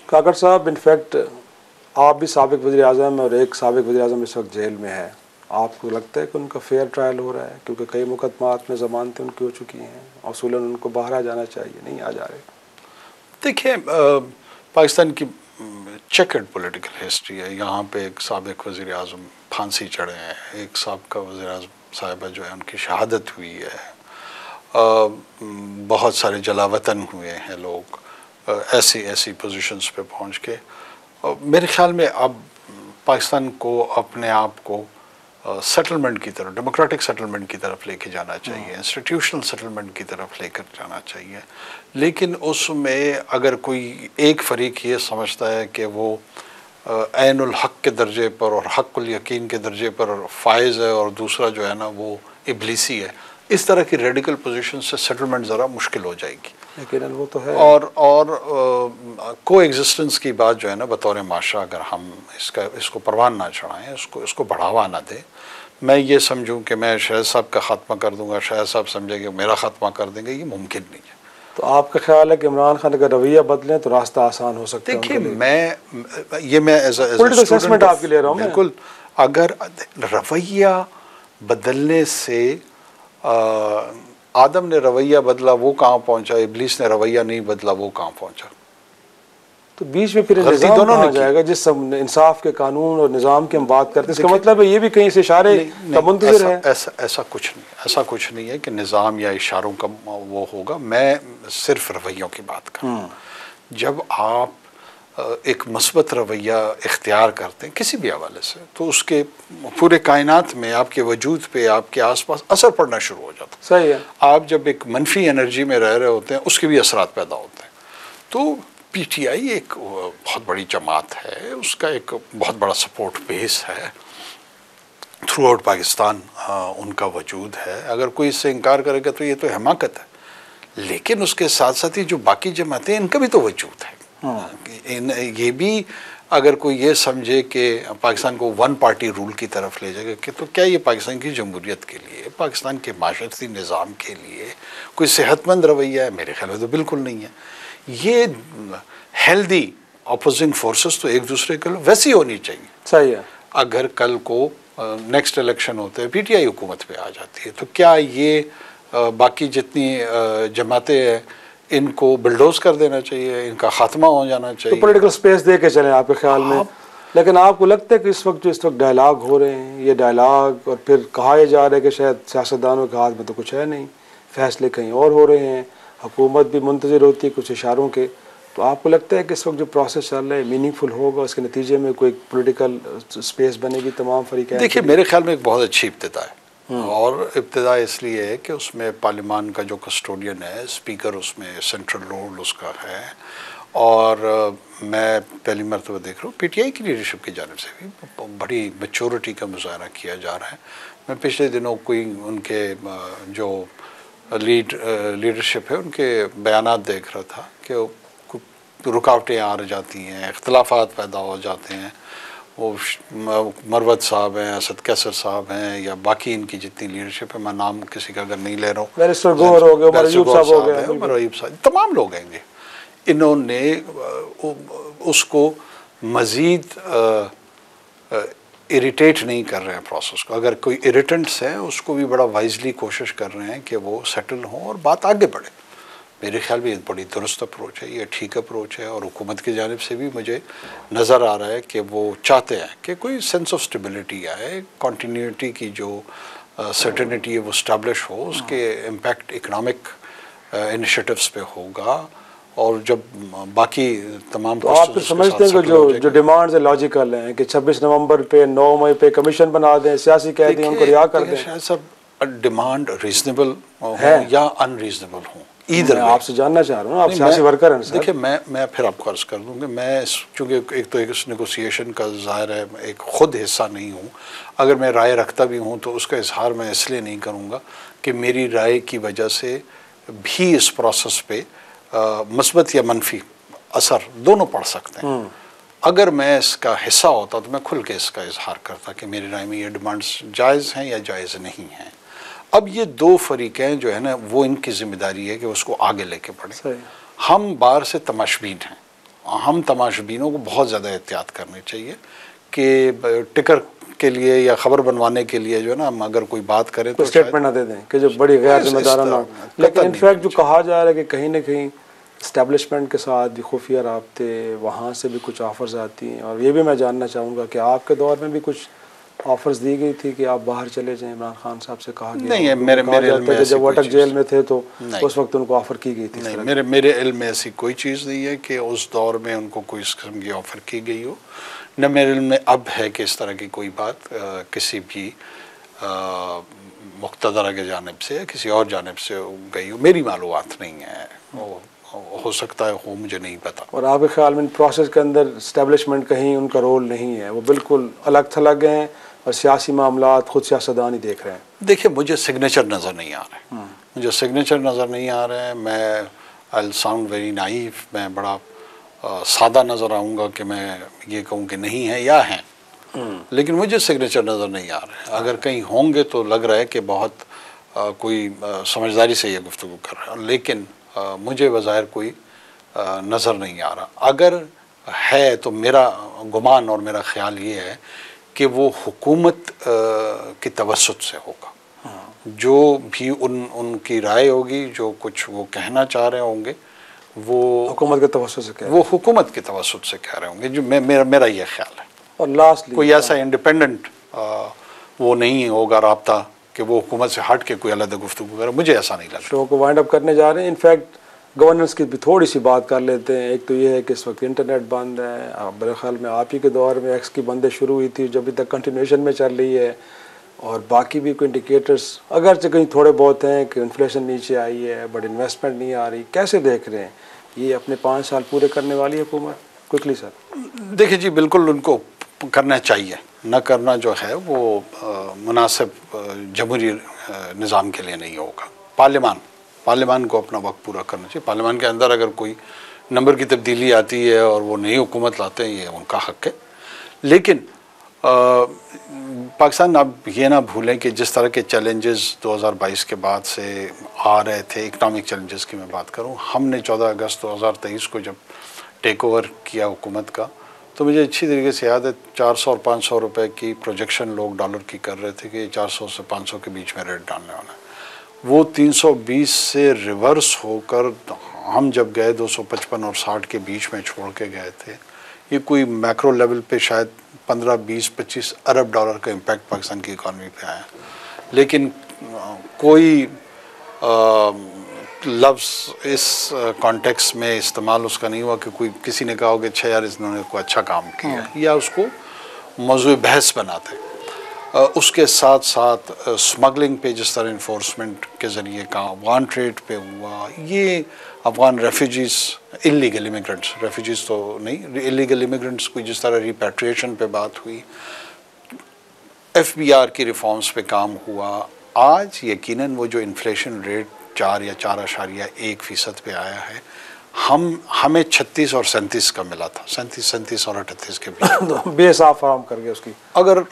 काकड़ साहब, इनफैक्ट आप भी साबिक वज़ीर-ए-आज़म और एक साबिक वज़ीर-ए-आज़म इस वक्त जेल में है, आपको लगता है कि उनका फेयर ट्रायल हो रहा है? क्योंकि कई मुकदमात में ज़मानतें उनकी हो चुकी हैं, असूलन उनको बाहर आ जाना चाहिए, नहीं आ जा रहे। देखिए, पाकिस्तान की चेकर्ड पॉलिटिकल हिस्ट्री है। यहाँ पे एक साबिक वज़ीर-ए-आज़म फांसी चढ़े हैं, एक साबिका वज़ीर-ए-आज़म साहिबा जो है उनकी शहादत हुई है, बहुत सारे जलावतन हुए हैं लोग ऐसी पोजीशंस पे पहुँच के। मेरे ख्याल में अब पाकिस्तान को अपने आप को सेटलमेंट की तरफ, डेमोक्रेटिक सेटलमेंट की तरफ लेके जाना चाहिए, इंस्टीट्यूशनल सेटलमेंट की तरफ लेकर जाना चाहिए। लेकिन उसमें अगर कोई एक फरीक ये समझता है कि वो ऐनुल हक के दर्जे पर और हक़ुल यकीन के दर्जे पर फायज़ है और दूसरा जो है ना वो इब्लीसी है, इस तरह की रेडिकल पोजीशन से सेटलमेंट ज़रा मुश्किल हो जाएगी। लेकिन वो तो है। और को एग्जिस्टेंस की बात जो है ना, बतौर माशरा अगर हम इसको परवान ना चढ़ाएं, इसको बढ़ावा ना दें, मैं ये समझूं कि मैं शाहिद साहब का ख़ात्मा कर दूंगा, शाहिद साहब समझे कि मेरा ख़ात्मा कर देंगे, ये मुमकिन नहीं है। तो आपका ख्याल है कि इमरान खान अगर रवैया बदलें तो रास्ता आसान हो सकता है? देखिए, मैं एज पॉलिटिकल असेसमेंट आपके ले रहा हूँ। बिल्कुल, अगर रवैया बदलने से आदम ने रवैया बदला वो कहाँ पहुँचा, इब्लीस ने रवैया नहीं बदला वो कहाँ पहुँचा, तो बीच में फिर निज़ाम दोनों आ जाएगा। जिस इंसाफ के कानून और निज़ाम की हम बात करते हैं, इसका मतलब है ये भी कहीं से इशारे का मुंतज़िर है। ऐसा कुछ नहीं है कि निज़ाम या इशारों का वो होगा। मैं सिर्फ रवैयों की बात कर रहा हूँ। जब आप एक मस्बत रवैया इख्तियार करते हैं किसी भी हवाले से, तो उसके पूरे कायनात में आपके वजूद पे, आपके आसपास असर पड़ना शुरू हो जाता है। सही है। आप जब एक मनफी एनर्जी में रह रहे होते हैं, उसके भी असरात पैदा होते हैं। तो पीटीआई एक बहुत बड़ी जमात है, उसका एक बहुत बड़ा सपोर्ट बेस है, थ्रू आउट पाकिस्तान उनका वजूद है। अगर कोई इससे इनकार करेगा तो ये तो हमाकत है। लेकिन उसके साथ साथ ही जो बाकी जमातें हैं, इनका भी तो वजूद है। ये भी अगर कोई ये समझे कि पाकिस्तान को वन पार्टी रूल की तरफ ले जाएगा, कि तो क्या ये पाकिस्तान की जमहूरियत के लिए, पाकिस्तान के माशरती निज़ाम के लिए कोई सेहतमंद रवैया है? मेरे ख्याल में तो बिल्कुल नहीं है। ये हेल्दी अपोजिंग फोर्सेस तो एक दूसरे के लिए वैसी होनी चाहिए। सही है। अगर कल को नेक्स्ट इलेक्शन होते हैं, पीटीआई हुकूमत पे आ जाती है, तो क्या ये बाकी जितनी जमातें हैं इनको बिल्डोज कर देना चाहिए, इनका खात्मा हो जाना चाहिए? तो पॉलिटिकल स्पेस दे के चलें आपके ख्याल में। लेकिन आपको लगता है कि इस वक्त डायलॉग हो रहे हैं, ये डायलॉग, और फिर कहा यह जा रहा है कि शायद सियासतदानों के हाथ में तो कुछ है नहीं, फैसले कहीं और हो रहे हैं, हुकूमत भी मुंतज़िर होती है कुछ इशारों के, तो आपको लगता है कि इस वक्त जो प्रोसेस चल रहा है मीनिंगफुल होगा, उसके नतीजे में कोई पॉलिटिकल स्पेस बनेगी तमाम फरीक? देखिए, मेरे ख्याल में एक बहुत अच्छी इब्तिदा है। और इब्तिदा इसलिए है कि उसमें पार्लियामान का जो कस्टोडियन है, स्पीकर, उसमें सेंट्रल रोल उसका है। और मैं पहली मरतबा देख रहा हूँ पीटीआई की लीडरशिप की जानिब से भी बड़ी मैच्योरिटी का मुजाहरा किया जा रहा है। मैं पिछले दिनों कोई उनके जो लीडरशिप है उनके बयानात देख रहा था कि रुकावटें आ जाती हैं, इख्तलाफात पैदा हो जाते हैं। वो मरवत साहब हैं, असद कैसर साहब हैं, या बाकी इनकी जितनी लीडरशिप है, मैं नाम किसी का अगर नहीं ले रहा हूँ, बैरिस्टर गौहर हो गए, उमर अयूब साहब हो गए, उमर अयूब साहब, तमाम लोग हैं, इन्होंने उसको मज़ीद इरिटेट नहीं कर रहे हैं प्रोसेस को। अगर कोई इरिटेंट्स हैं उसको भी बड़ा वाइजली कोशिश कर रहे हैं कि वो सेटल हों और बात आगे बढ़े। मेरे ख्याल में ये बड़ी दुरुस्त अप्रोच है, ये ठीक अप्रोच है। और हुकूमत की जानिब से भी मुझे नज़र आ रहा है कि वो चाहते हैं कि कोई सेंस ऑफ स्टेबिलिटी आए, कॉन्टीन्यूटी की जो सर्टेनिटी है वो स्टैब्लिश हो, उसके इम्पैक्ट इकनॉमिक इनिशिएटिव्स पे होगा। और जब बाकी तमाम, तो आप तो समझते हैं कि जो डिमांड्स है लॉजिकल हैं कि 26 नवंबर पे 9 मई पे कमीशन बना दें, सियासी कैदी उनको रिहा कर दें? शायद सब डिमांड रीजनेबल हो या अनरीजनेबल हो, इधर आपसे जानना चाह रहा हूँ, आप सियासी वर्कर हैं। देखिए, मैं फिर आपको अर्ज कर दूँ कि मैं चूँकि एक तो इस नेगोशिएशन का ज़ाहिर है एक ख़ुद हिस्सा नहीं हूँ। अगर मैं राय रखता भी हूँ तो उसका इजहार मैं इसलिए नहीं करूँगा कि मेरी राय की वजह से भी इस प्रोसेस पे मस्बत या मनफी असर दोनों पड़ सकते हैं। अगर मैं इसका हिस्सा होता तो मैं खुल के इसका इजहार करता कि मेरी राय में ये डिमांड्स जायज़ हैं या जायज़ नहीं हैं। अब ये दो फरीक़ें जो है ना, वो इनकी ज़िम्मेदारी है कि उसको आगे लेके बढ़ें। हम बाहर से तमाशबीन हैं हम तमाशबीनों को बहुत ज़्यादा एहतियात करनी चाहिए कि टिकर के लिए या ख़बर बनवाने के लिए जो है ना हम अगर कोई बात करें तो स्टेटमेंट ना दे दें कि जो बड़ी गैर जिम्मेदाराना हो। लेकिन इनफैक्ट जो कहा जा रहा है कि कहीं ना कहीं इस्टेब्लिशमेंट के साथ भी खुफिया राब्ते, वहाँ से भी कुछ ऑफ़र्स आती हैं। और ये भी मैं जानना चाहूँगा कि आपके दौर में भी कुछ ऑफर्स दी गई थी कि आप बाहर चले जाएं, इमरान खान साहब से कहा गया? नहीं है, मेरे इल्म में जब अटक जेल में थे तो उस वक्त उनको ऑफ़र की गई थी? नहीं, मेरे इल्म में ऐसी कोई चीज़ नहीं है कि उस दौर में उनको कोई इस किस्म की ऑफ़र की गई हो। न मेरे इल्म में अब है कि इस तरह की कोई बात किसी भी मुक़्तदरा के जानिब से या किसी और जानिब से गई हो। मेरी मालूमात नहीं है, हो सकता है हो, मुझे नहीं पता। और आपके ख्याल में प्रोसेस के अंदर इस्टेब्लिशमेंट कहीं उनका रोल नहीं है, वो बिल्कुल अलग थलग हैं और सियासी मामलात खुद सियासतदान ही देख रहे हैं? देखिए, मुझे सिग्नेचर नज़र नहीं आ रहे, मुझे सिग्नेचर नज़र नहीं आ रहे हैं। मैं आई साउंड वेरी नाइफ, मैं बड़ा सादा नज़र आऊँगा कि मैं ये कहूँ कि नहीं है या हैं, लेकिन मुझे सिग्नेचर नज़र नहीं आ रहे हैं। अगर कहीं होंगे तो लग रहा है कि बहुत कोई समझदारी से ये गुफ्तगू कर रहा है, लेकिन मुझे बज़ाहिर कोई नज़र नहीं आ रहा। अगर है तो मेरा गुमान और मेरा ख्याल ये है कि वो हुकूमत की तवस्सुत से होगा। जो भी उनकी राय होगी, जो कुछ वो कहना चाह रहे होंगे, वो हुकूमत के तवस्सुत से वो हुकूमत की तवस्सुत से कह रहे होंगे, जो मेरा ये ख्याल है। और लास्टली कोई ऐसा इंडिपेंडेंट वो नहीं होगा राब्ता कि वो हुकूमत से हट के कोई अलग गुफ्तगू करे, मुझे ऐसा नहीं लगता। शो को वाइंड अप करने जा रहे हैं। इनफैक्ट गवर्नेंस की भी थोड़ी सी बात कर लेते हैं। एक तो ये है कि इस वक्त इंटरनेट बंद है, मेरे ख्याल में आप ही के दौर में एक्स की बंदें शुरू हुई थी जो अभी तक कंटिन्यूशन में चल रही है, और बाकी भी कोई इंडिकेटर्स अगरचे कहीं थोड़े बहुत हैं कि इन्फ्लेशन नीचे आई है बट इन्वेस्टमेंट नहीं आ रही। कैसे देख रहे हैं ये अपने 5 साल पूरे करने वाली है हुकूमत? Quickly sir. देखिए जी, बिल्कुल उनको करना चाहिए, न करना जो है वो मुनासिब जमहूरी निज़ाम के लिए नहीं होगा। पार्लियामान को अपना वक्त पूरा करना चाहिए। पार्लियामान के अंदर अगर कोई नंबर की तब्दीली आती है और वो नई हुकूमत लाते हैं, ये उनका हक़ है। लेकिन पाकिस्तान आप ये ना भूलें कि जिस तरह के चैलेंजेस 2022 के बाद से आ रहे थे, इकनॉमिक चैलेंजेस की मैं बात करूं, हमने 14 अगस्त 2023 को जब टेक ओवर किया हुकूमत का, तो मुझे अच्छी तरीके से याद है 400 और 500 रुपए की प्रोजेक्शन लोग डॉलर की कर रहे थे कि 400 से 500 के बीच में रेट डालने वाला है। वो 320 से रिवर्स होकर हम जब गए 255 और 60 के बीच में छोड़ के गए थे। ये कोई मैक्रो लेवल पे शायद 15, 20, 25 अरब डॉलर का इम्पैक्ट पाकिस्तान की इकॉनमी पे आया, लेकिन कोई लफ्ज़ इस कॉन्टेक्स्ट में इस्तेमाल उसका नहीं हुआ कि कोई किसी ने कहा हो कि अच्छा यार इन्होंने कोई अच्छा काम किया, या उसको मौजूद बहस बनाते। उसके साथ साथ स्मगलिंग पे जिस तरह इन्फोर्समेंट के ज़रिए काम अफगान ट्रेड पे हुआ, ये Afghan refugees, illegal immigrants, refugees तो नहीं, इलीगल इमिग्रेंट्स की जिस तरह रिपैट्रिएशन पे बात हुई, FBR की रिफॉर्म्स पे काम हुआ। आज यकीनन वो जो इन्फ्लेशन रेट 4 या 4.1% पे आया है, हमें 36 और 37 का मिला था, 37 और 38 के बीच बेसाफ फराम कर गया उसकी।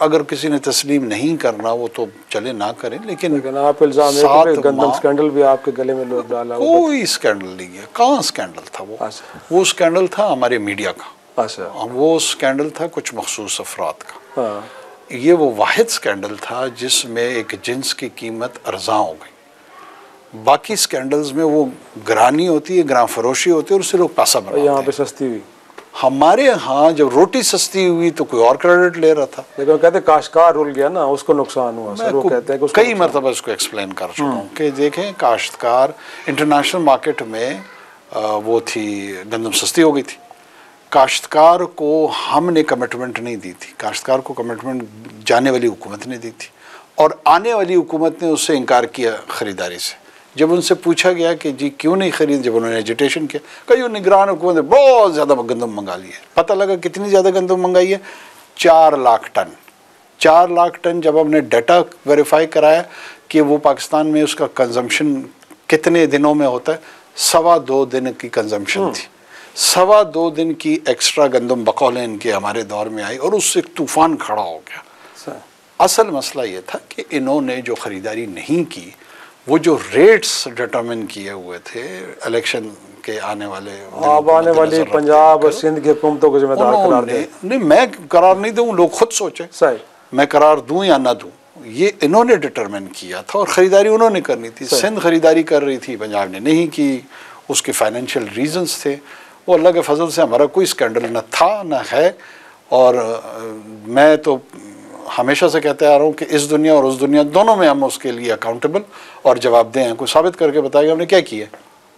अगर किसी ने तस्लीम नहीं करना वो तो चले ना करें, लेकिन आप इल्जाम गंदम स्कैंडल भी आपके गले में लोग डाला। कोई स्कैंडल नहीं है। कहाँ स्कैंडल था वो स्कैंडल था हमारे मीडिया का। वो स्कैंडल था कुछ मखसूस अफराद का। ये वो वाहिद स्कैंडल था जिसमें एक जिन्स की कीमत अर्जा हो गई। बाकी स्कैंडल्स में वो ग्रानी होती है, ग्रां फरोशी होती है और उससे लोग पैसा बनाते हैं। यहाँ पे सस्ती हुई, हमारे यहाँ जब रोटी सस्ती हुई तो कोई और क्रेडिट ले रहा था। लेकिन कहते काश्तकार रुल गया ना, उसको नुकसान हुआ। सर वो कहते हैं कि कई मरतबा इसको एक्सप्लेन कर चुका हूँ कि देखें, काश्तकार इंटरनेशनल मार्केट में वो थी, गंदम सस्ती हो गई थी। काश्तकार को हमने कमिटमेंट नहीं दी थी, काश्तकार को कमिटमेंट जाने वाली हुकूमत ने दी थी, और आने वाली हुकूमत ने उससे इनकार किया ख़रीदारी से। जब उनसे पूछा गया कि जी क्यों नहीं खरीद, जब उन्होंने एजिटेशन किया, कई निगरान हुकूमत ने बहुत ज़्यादा गंदम मंगा ली है। पता लगा कितनी ज़्यादा गंदम मंगाई है, 4 लाख टन। 4 लाख टन जब हमने डाटा वेरीफाई कराया कि वो पाकिस्तान में उसका कंजम्पशन कितने दिनों में होता है, 2.25 दिन की कंजम्पशन थी। 2.25 दिन की एक्स्ट्रा गंदम बकौल इनके हमारे दौर में आई और उससे तूफ़ान खड़ा हो गया। असल मसला ये था कि इन्होंने जो ख़रीदारी नहीं की वो जो रेट्स डिटरमिन किए हुए थे इलेक्शन के आने वाले, आप आने वाली पंजाब और सिंध की हुकूमतों को जिम्मेदार करार दें। नहीं, मैं करार नहीं दूँ, लोग खुद सोचें सही, मैं करार दूँ या ना दूँ, ये इन्होंने डिटरमिन किया था और ख़रीदारी उन्होंने करनी थी। सिंध ख़रीदारी कर रही थी, पंजाब ने नहीं की, उसके फाइनेंशियल रीजंस थे। वो अल्लाह के फजल से हमारा कोई स्कैंडल न था न है। और मैं तो हमेशा से कहते आ रहा हूँ कि इस दुनिया और उस दुनिया दोनों में हम उसके लिए अकाउंटेबल और जवाबदेह हैं। कोई साबित करके बताएगा हमने क्या किया।